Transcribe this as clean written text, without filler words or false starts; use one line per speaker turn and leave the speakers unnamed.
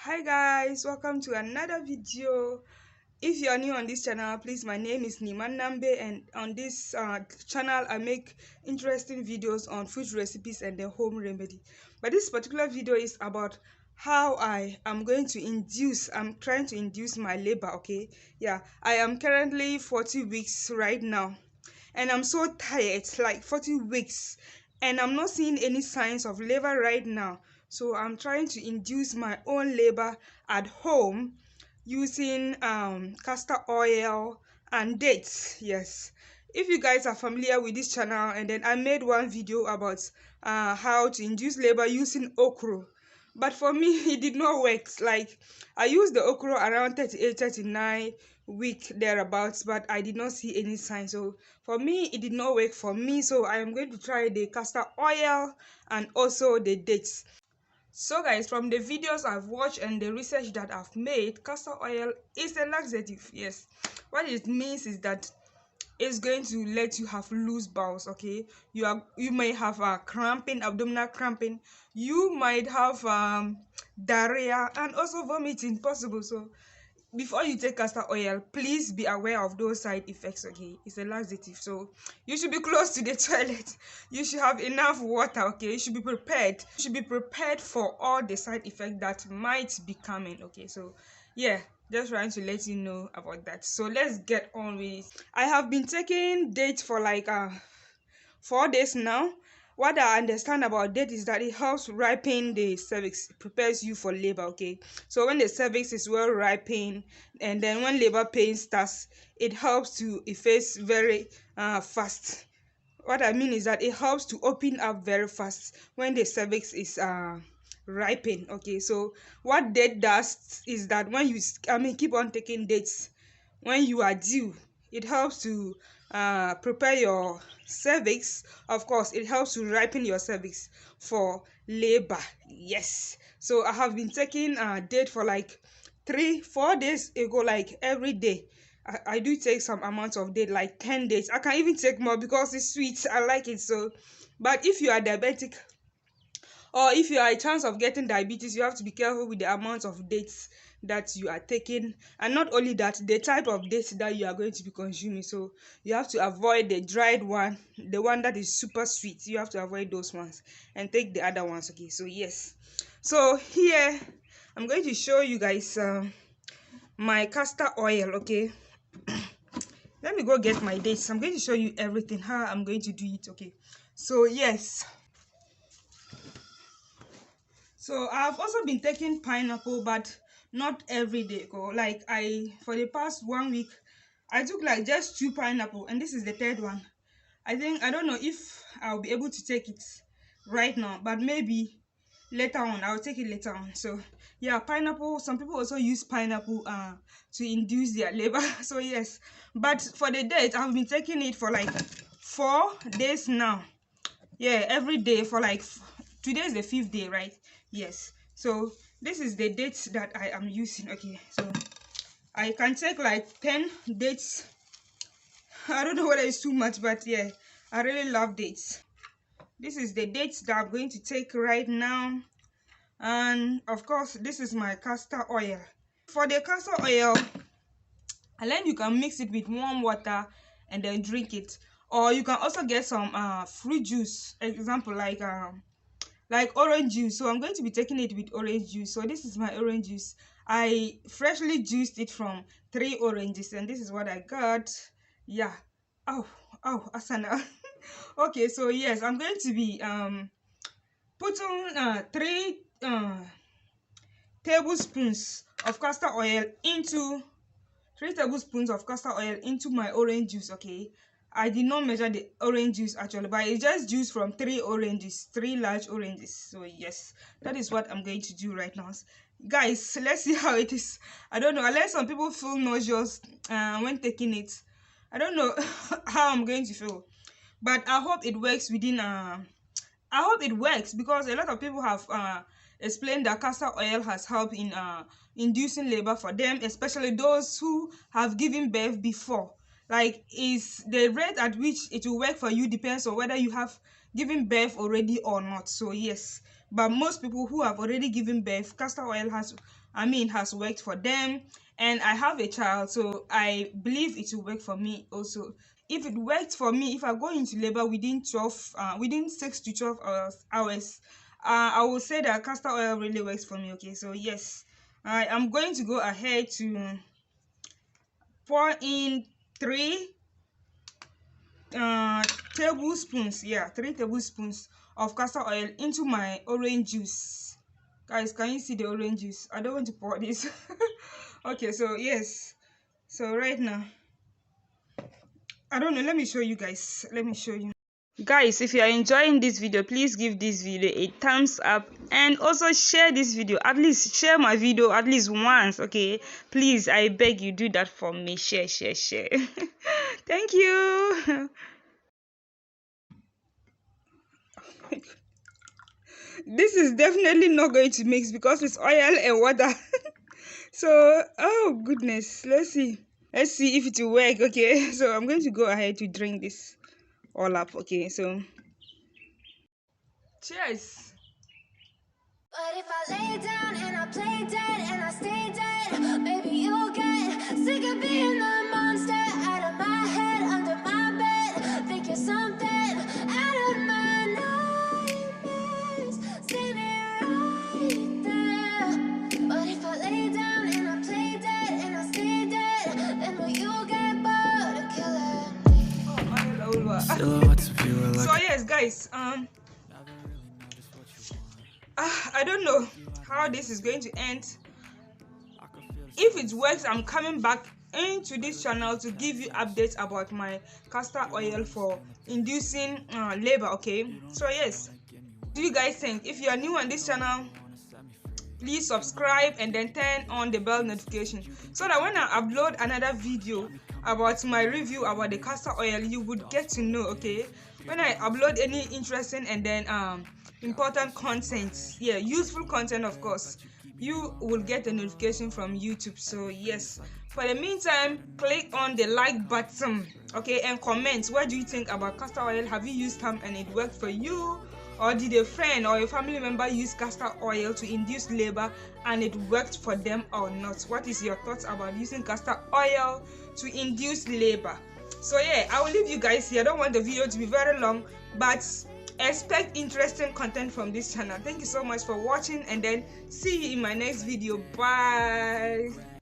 Hi guys, welcome to another video. If you are new on this channel, please, my name is Niman Nambe, and on this channel I make interesting videos on food recipes and the home remedy. But this particular video is about how I'm trying to induce my labor. Okay, yeah, I am currently 40 weeks right now, and I'm so tired, like 40 weeks, and I'm not seeing any signs of labor right now. So I'm trying to induce my own labor at home using castor oil and dates. Yes, if you guys are familiar with this channel, and then I made one video about how to induce labor using okra, but for me it did not work. Like, I used the okra around 38-39 week thereabouts, but I did not see any sign. So for me it did not work for me, so I am going to try the castor oil and also the dates. So guys, from the videos I've watched and the research that I've made, castor oil is a laxative. Yes, what it means is that it's going to let you have loose bowels. Okay, you may have cramping, abdominal cramping, you might have diarrhea and also vomiting possible. So before you take castor oil, please be aware of those side effects. Okay, it's a laxative, so you should be close to the toilet, you should have enough water. Okay, you should be prepared for all the side effects that might be coming. Okay, so yeah, just trying to let you know about that. So let's get on with it. I have been taking dates for like 4 days now. What I understand about date is that it helps ripen the cervix, it prepares you for labor. Okay, so when the cervix is well ripened, and then when labor pain starts, it helps to efface very fast. What I mean is that it helps to open up very fast when the cervix is ripened. Okay, so what date does is that when you keep on taking dates when you are due, it helps to prepare your cervix. Of course, it helps to ripen your cervix for labor. Yes, so I have been taking date for like 3-4 days ago, like every day. I do take some amount of date, like 10 days. I can even take more because it's sweet, I like it. So but if you are diabetic, or if you are a chance of getting diabetes, you have to be careful with the amount of dates that you are taking, and not only that, the type of dates that you are going to be consuming. So you have to avoid the dried one, the one that is super sweet. You have to avoid those ones and take the other ones. Okay, so yes, so here I'm going to show you guys my castor oil. Okay, let me go get my dates. I'm going to show you everything, how I'm going to do it. Okay, so yes, so I've also been taking pineapple, but not every day. Like, for the past 1 week, I took like just 2 pineapple, and this is the third one. I don't know if I'll be able to take it right now, but maybe later on. I'll take it later on. So yeah, pineapple. Some people also use pineapple to induce their labor. So yes, but for the date, I've been taking it for like 4 days now. Yeah, every day for like today is the 5th day, right? Yes, so this is the dates that I am using. Okay, so I can take like 10 dates. I don't know whether it's too much, but yeah, I really love dates. This is the dates that I'm going to take right now, and of course this is my castor oil. For the castor oil, and then you can mix it with warm water and then drink it, or you can also get some fruit juice, example like orange juice. So I'm going to be taking it with orange juice. So this is my orange juice. I freshly juiced it from 3 oranges, and this is what I got. Yeah. Oh, Asana. Okay, so yes, I'm going to be putting 3 tablespoons of castor oil into 3 tablespoons of castor oil into my orange juice. Okay, I did not measure the orange juice actually, but it's just juice from 3 oranges, 3 large oranges. So yes, that is what I'm going to do right now, guys. Let's see how it is. I don't know, unless some people feel nauseous when taking it. I don't know how I'm going to feel, but I hope it works within I hope it works, because a lot of people have explained that castor oil has helped in inducing labor for them, especially those who have given birth before. Like, is the rate at which it will work for you depends on whether you have given birth already or not. So yes, but most people who have already given birth, castor oil has has worked for them, and I have a child, so I believe it will work for me also. If it worked for me, if I go into labor within 6 to 12 hours, I will say that castor oil really works for me. Okay, so yes, I am going to go ahead to pour in 3 tablespoons, 3 tablespoons of castor oil into my orange juice. Guys, can you see the orange juice? I don't want to pour this. Okay, so yes, so right now, I don't know, let me show you guys. Guys, if you are enjoying this video, please give this video a thumbs up, and also share this video. At least share my video at least once. Okay, please, I beg you, do that for me. Share. Thank you. This is definitely not going to mix because it's oil and water. So, oh goodness, let's see if it will work. Okay, so I'm going to go ahead to drink this all up. Okay, so cheers.
But if I lay down and I play dead and I stay dead, maybe you'll get sick of being the monster out of my head, under my bed. Think you're something out of my nightmares. See me right there. But if I lay down and I play dead and I stay dead, then will you get bored of killing me?
So yes, guys, I don't know how this is going to end. If it works, I'm coming back into this channel to give you updates about my castor oil for inducing labor. Okay, so yes, what do you guys think? If you are new on this channel, please subscribe and then turn on the bell notification so that when I upload another video about my review about the castor oil, you would get to know. Okay, when I upload any interesting and then important content, useful content, of course, you will get a notification from YouTube. So yes, for the meantime, click on the like button, okay, and comment. What do you think about castor oil? Have you used them and it worked for you? Or did a friend or a family member use castor oil to induce labor and it worked for them or not? What is your thoughts about using castor oil to induce labor? So yeah, I will leave you guys here. I don't want the video to be very long, but expect interesting content from this channel. Thank you so much for watching, and then see you in my next video. Bye.